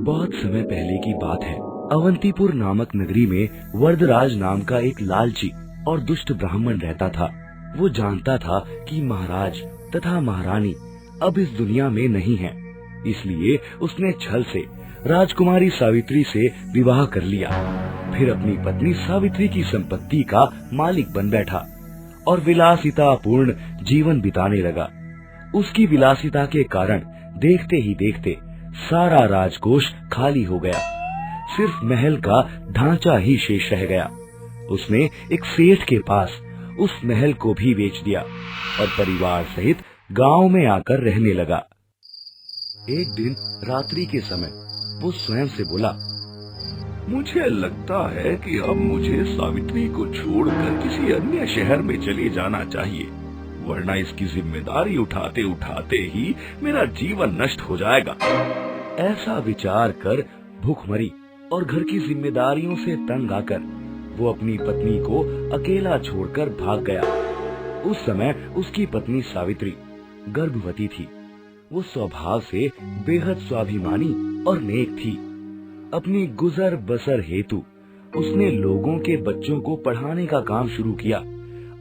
बहुत समय पहले की बात है। अवंतीपुर नामक नगरी में वरदराज नाम का एक लालची और दुष्ट ब्राह्मण रहता था। वो जानता था कि महाराज तथा महारानी अब इस दुनिया में नहीं हैं, इसलिए उसने छल से राजकुमारी सावित्री से विवाह कर लिया। फिर अपनी पत्नी सावित्री की संपत्ति का मालिक बन बैठा और विलासितापूर्ण जीवन बिताने लगा। उसकी विलासिता के कारण देखते ही देखते सारा राजकोष खाली हो गया। सिर्फ महल का ढांचा ही शेष रह गया। उसने एक सेठ के पास उस महल को भी बेच दिया और परिवार सहित गांव में आकर रहने लगा। एक दिन रात्रि के समय वो स्वयं से बोला, मुझे लगता है कि अब मुझे सावित्री को छोड़कर किसी अन्य शहर में चले जाना चाहिए, वरना इसकी जिम्मेदारी उठाते उठाते ही मेरा जीवन नष्ट हो जाएगा। ऐसा विचार कर भूखमरी और घर की जिम्मेदारियों से तंग आकर वो अपनी पत्नी को अकेला छोड़कर भाग गया। उस समय उसकी पत्नी सावित्री गर्भवती थी। वो स्वभाव से बेहद स्वाभिमानी और नेक थी। अपनी गुजर बसर हेतु उसने लोगों के बच्चों को पढ़ाने का काम शुरू किया।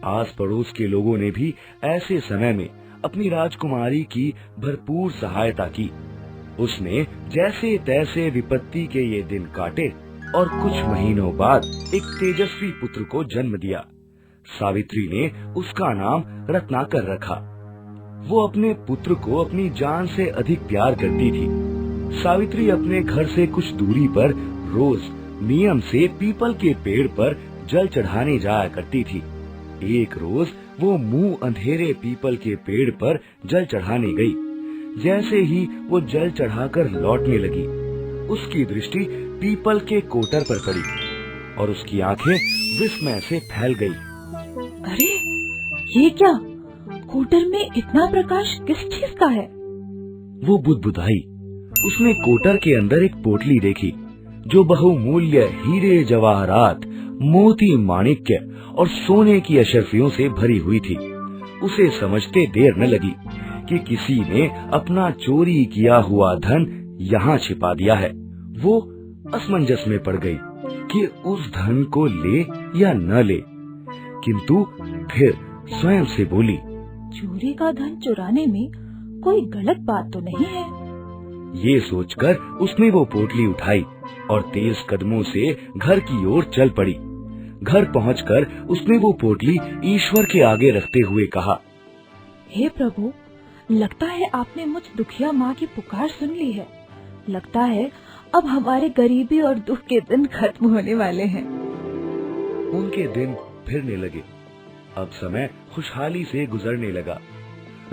आस पड़ोस के लोगों ने भी ऐसे समय में अपनी राजकुमारी की भरपूर सहायता की। उसने जैसे तैसे विपत्ति के ये दिन काटे और कुछ महीनों बाद एक तेजस्वी पुत्र को जन्म दिया। सावित्री ने उसका नाम रत्नाकर रखा। वो अपने पुत्र को अपनी जान से अधिक प्यार करती थी। सावित्री अपने घर से कुछ दूरी पर रोज नियम से पीपल के पेड़ पर जल चढ़ाने जाया करती थी। एक रोज वो मुंह अंधेरे पीपल के पेड़ पर जल चढ़ाने गई। जैसे ही वो जल चढ़ाकर लौटने लगी, उसकी दृष्टि पीपल के कोटर पर पड़ी और उसकी आंखें विस्मय से फैल गई। अरे ये क्या, कोटर में इतना प्रकाश किस चीज का है? वो बुदबुदाई। उसने कोटर के अंदर एक पोटली देखी जो बहुमूल्य हीरे जवाहरात, मोती माणिक्य और सोने की अशर्फियों से भरी हुई थी। उसे समझते देर न लगी कि किसी ने अपना चोरी किया हुआ धन यहाँ छिपा दिया है। वो असमंजस में पड़ गई कि उस धन को ले या न ले, किंतु फिर स्वयं से बोली, चोरी का धन चुराने में कोई गलत बात तो नहीं है। ये सोचकर उसने वो पोटली उठाई और तेज कदमों से घर की ओर चल पड़ी। घर पहुंचकर उसने वो पोटली ईश्वर के आगे रखते हुए कहा, हे प्रभु, लगता है आपने मुझ दुखिया माँ की पुकार सुन ली है। लगता है अब हमारे गरीबी और दुख के दिन खत्म होने वाले हैं। उनके दिन फिरने लगे। अब समय खुशहाली से गुजरने लगा।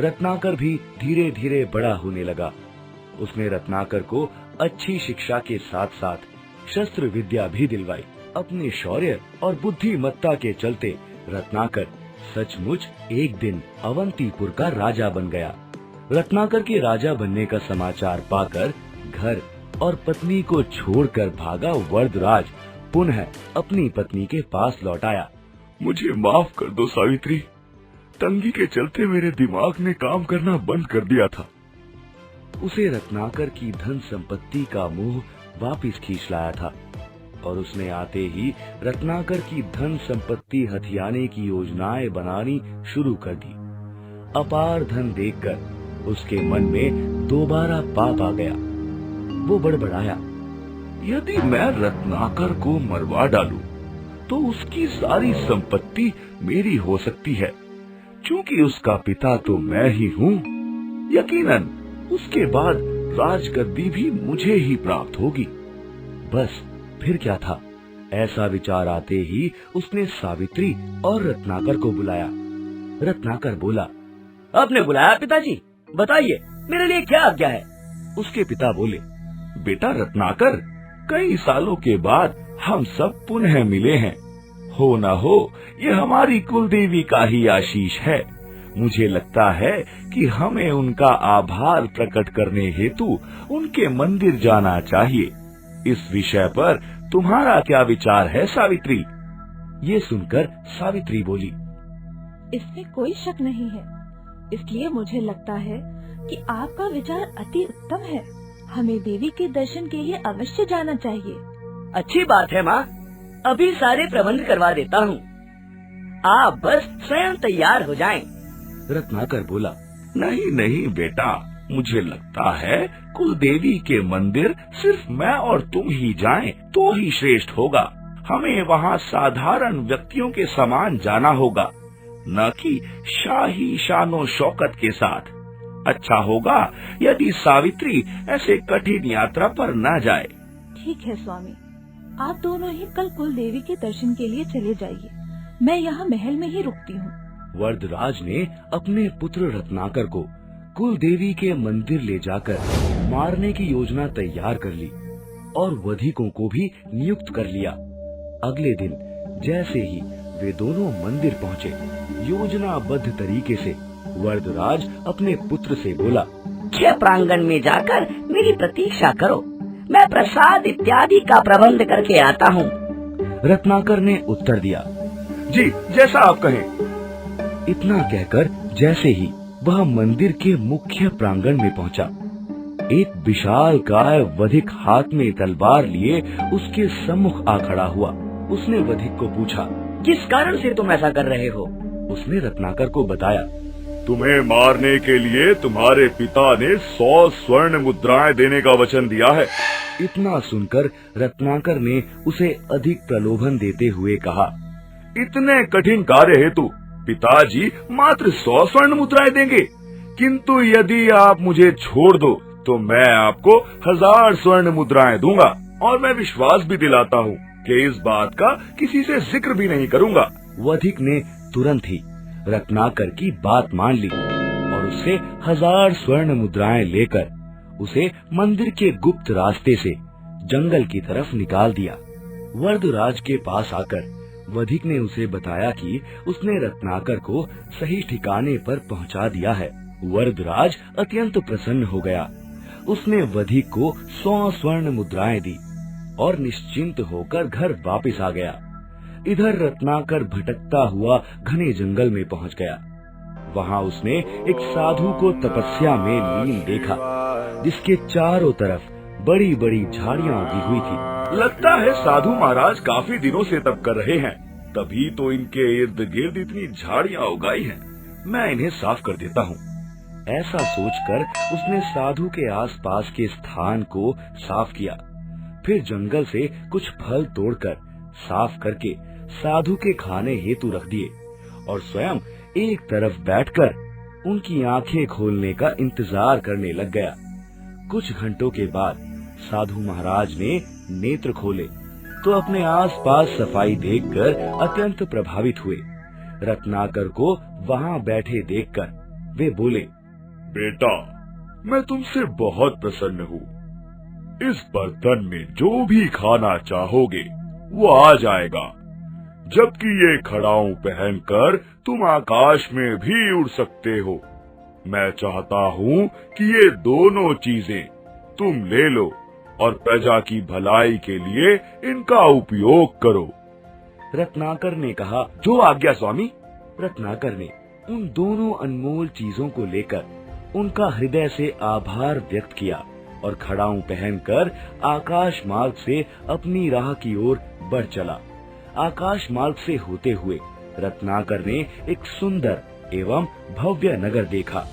रत्नाकर भी धीरे धीरे बड़ा होने लगा। उसने रत्नाकर को अच्छी शिक्षा के साथ साथ शस्त्र विद्या भी दिलवाई। अपने शौर्य और बुद्धिमत्ता के चलते रत्नाकर सचमुच एक दिन अवंतीपुर का राजा बन गया। रत्नाकर के राजा बनने का समाचार पाकर घर और पत्नी को छोड़कर भागा वरदराज पुनः अपनी पत्नी के पास लौट आया। मुझे माफ कर दो सावित्री, तंगी के चलते मेरे दिमाग ने काम करना बंद कर दिया था। उसे रत्नाकर की धन संपत्ति का मोह वापिस खींच लाया था और उसने आते ही रत्नाकर की धन संपत्ति हथियाने की योजनाएं बनानी शुरू कर दी। अपार धन देखकर उसके मन में दोबारा पाप आ गया। वो बड़बड़ाया, यदि मैं रत्नाकर को मरवा डालूं, तो उसकी सारी संपत्ति मेरी हो सकती है, क्योंकि उसका पिता तो मैं ही हूँ। यकीनन उसके बाद राजगद्दी भी मुझे ही प्राप्त होगी। बस फिर क्या था, ऐसा विचार आते ही उसने सावित्री और रत्नाकर को बुलाया। रत्नाकर बोला, आपने बुलाया पिताजी, बताइए मेरे लिए क्या आज्ञा है? उसके पिता बोले, बेटा रत्नाकर, कई सालों के बाद हम सब पुनः मिले हैं। हो न हो ये हमारी कुलदेवी का ही आशीष है। मुझे लगता है कि हमें उनका आभार प्रकट करने हेतु उनके मंदिर जाना चाहिए। इस विषय पर तुम्हारा क्या विचार है सावित्री? ये सुनकर सावित्री बोली, इसमें कोई शक नहीं है, इसलिए मुझे लगता है कि आपका विचार अति उत्तम है। हमें देवी के दर्शन के लिए अवश्य जाना चाहिए। अच्छी बात है माँ, अभी सारे प्रबंध करवा देता हूँ। आप बस स्वयं तैयार हो जाएं। रत्नाकर बोला, नहीं नहीं बेटा, मुझे लगता है कुलदेवी के मंदिर सिर्फ मैं और तुम ही जाएं तो ही श्रेष्ठ होगा। हमें वहाँ साधारण व्यक्तियों के समान जाना होगा, न कि शाही शानो शौकत के साथ। अच्छा होगा यदि सावित्री ऐसे कठिन यात्रा पर न जाए। ठीक है स्वामी, आप दोनों ही कल कुल देवी के दर्शन के लिए चले जाइए। मैं यहाँ महल में ही रुकती हूँ। वरदराज ने अपने पुत्र रत्नाकर को कुल देवी के मंदिर ले जाकर मारने की योजना तैयार कर ली और वधिकों को भी नियुक्त कर लिया। अगले दिन जैसे ही वे दोनों मंदिर पहुँचे, योजनाबद्ध तरीके से वरदराज अपने पुत्र से बोला, मुख्य प्रांगण में जाकर मेरी प्रतीक्षा करो, मैं प्रसाद इत्यादि का प्रबंध करके आता हूँ। रत्नाकर ने उत्तर दिया, जी जैसा आप कहें। इतना कहकर जैसे ही वह मंदिर के मुख्य प्रांगण में पहुंचा, एक विशाल काय वधिक हाथ में तलवार लिए उसके सम्मुख आ खड़ा हुआ। उसने वधिक को पूछा, किस कारण से तुम ऐसा कर रहे हो? उसने रत्नाकर को बताया, तुम्हें मारने के लिए तुम्हारे पिता ने 100 स्वर्ण मुद्राएं देने का वचन दिया है। इतना सुनकर रत्नाकर ने उसे अधिक प्रलोभन देते हुए कहा, इतने कठिन कार्य हेतु पिताजी मात्र 100 स्वर्ण मुद्राएं देंगे, किंतु यदि आप मुझे छोड़ दो तो मैं आपको 1000 स्वर्ण मुद्राएं दूंगा, और मैं विश्वास भी दिलाता हूँ कि इस बात का किसी से जिक्र भी नहीं करूंगा। वधिक ने तुरंत ही रत्नाकर की बात मान ली और उससे 1000 स्वर्ण मुद्राएं लेकर उसे मंदिर के गुप्त रास्ते से जंगल की तरफ निकाल दिया। वरदराज के पास आकर वधिक ने उसे बताया कि उसने रत्नाकर को सही ठिकाने पर पहुंचा दिया है। वरदराज अत्यंत प्रसन्न हो गया। उसने वधिक को 100 स्वर्ण मुद्राएं दी और निश्चिंत होकर घर वापस आ गया। इधर रत्नाकर भटकता हुआ घने जंगल में पहुंच गया। वहां उसने एक साधु को तपस्या में लीन देखा, जिसके चारों तरफ बड़ी बड़ी झाड़ियां उगी हुई थी। लगता है साधु महाराज काफी दिनों से तप कर रहे हैं, तभी तो इनके इर्द गिर्द इतनी झाड़ियां उगाई हैं। मैं इन्हें साफ कर देता हूँ। ऐसा सोचकर उसने साधु के आसपास के स्थान को साफ किया। फिर जंगल से कुछ फल तोड़कर साफ करके साधु के खाने हेतु रख दिए और स्वयं एक तरफ बैठकर उनकी आंखें खोलने का इंतजार करने लग गया। कुछ घंटों के बाद साधु महाराज ने नेत्र खोले तो अपने आसपास सफाई देखकर अत्यंत प्रभावित हुए। रत्नाकर को वहां बैठे देखकर वे बोले, बेटा, मैं तुमसे बहुत प्रसन्न हूँ। इस बर्तन में जो भी खाना चाहोगे वो आ जाएगा, जबकि ये खड़ाऊं पहनकर तुम आकाश में भी उड़ सकते हो। मैं चाहता हूँ कि ये दोनों चीजें तुम ले लो और प्रजा की भलाई के लिए इनका उपयोग करो। रत्नाकर ने कहा, जो आज्ञा स्वामी। रत्नाकर ने उन दोनों अनमोल चीजों को लेकर उनका हृदय से आभार व्यक्त किया और खड़ाऊं पहनकर आकाश मार्ग से अपनी राह की ओर बढ़ चला। आकाश मार्ग से होते हुए रत्नाकर ने एक सुंदर एवं भव्य नगर देखा।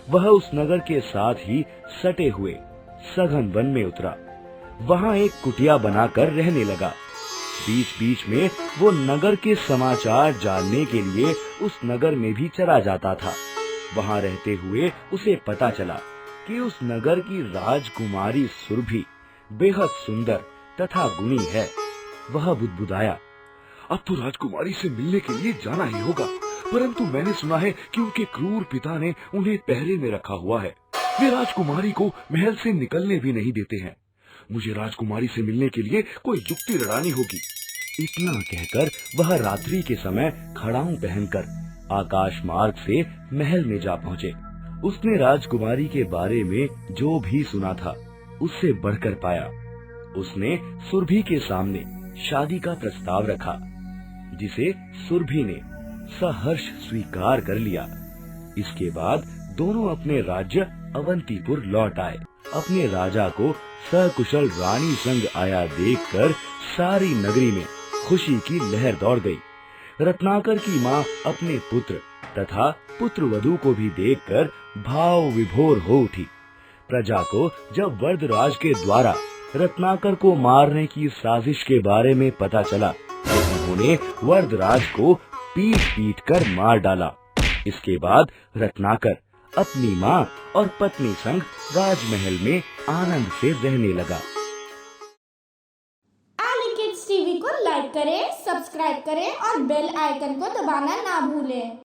वह उस नगर के साथ ही सटे हुए सघन वन में उतरा। वहां एक कुटिया बनाकर रहने लगा। बीच बीच में वो नगर के समाचार जानने के लिए उस नगर में भी चला जाता था। वहां रहते हुए उसे पता चला कि उस नगर की राजकुमारी सुरभि बेहद सुंदर तथा गुणी है। वह बुदबुदाया, अब तो राजकुमारी से मिलने के लिए जाना ही होगा, परंतु मैंने सुना है कि उनके क्रूर पिता ने उन्हें पहरे में रखा हुआ है। वे राजकुमारी को महल से निकलने भी नहीं देते हैं। मुझे राजकुमारी से मिलने के लिए कोई युक्ति लड़ानी होगी। इतना कहकर वह रात्रि के समय खड़ाऊं पहनकर आकाश मार्ग से महल में जा पहुँचे। उसने राजकुमारी के बारे में जो भी सुना था उससे बढ़कर पाया। उसने सुरभि के सामने शादी का प्रस्ताव रखा, जिसे सुरभि ने सहर्ष स्वीकार कर लिया। इसके बाद दोनों अपने राज्य अवंतीपुर लौट आए। अपने राजा को सकुशल रानी संग आया देखकर सारी नगरी में खुशी की लहर दौड़ गई। रत्नाकर की माँ अपने पुत्र तथा पुत्र वधू को भी देखकर भाव विभोर हो उठी। प्रजा को जब वरदराज के द्वारा रत्नाकर को मारने की साजिश के बारे में पता चला तो उन्होंने वरदराज को पीट पीट कर मार डाला। इसके बाद रत्नाकर अपनी माँ और पत्नी संग राजमहल में आनंद से रहने लगा। आली किड्स टीवी को लाइक करें, सब्सक्राइब करें और बेल आइकन को दबाना ना भूलें।